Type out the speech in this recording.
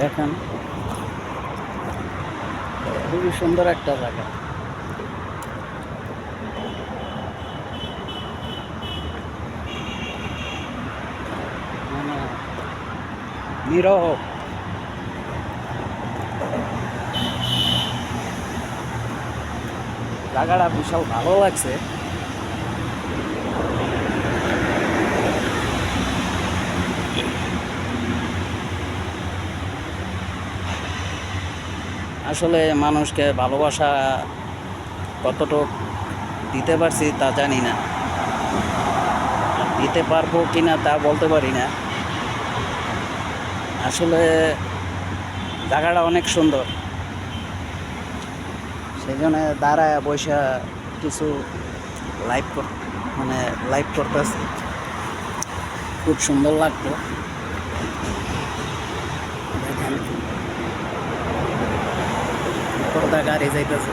দেখেন খুবই সুন্দর একটা জায়গা। মানে নীরব। জায়গাটা বিশাল ভালো লাগছে। আসলে মানুষকে ভালোবাসা কতটুক দিতে পারছি তা জানি না, আর দিতে পারবো কিনা তা বলতে পারি না। আসলে জায়গাটা অনেক সুন্দর, সেই জন্য দাঁড়ায় বৈশা কিছু লাইভ মানে লাইভ করতেছি। খুব সুন্দর লাগতো। দেখেন পর্দা গাড়ি যাইতেছে।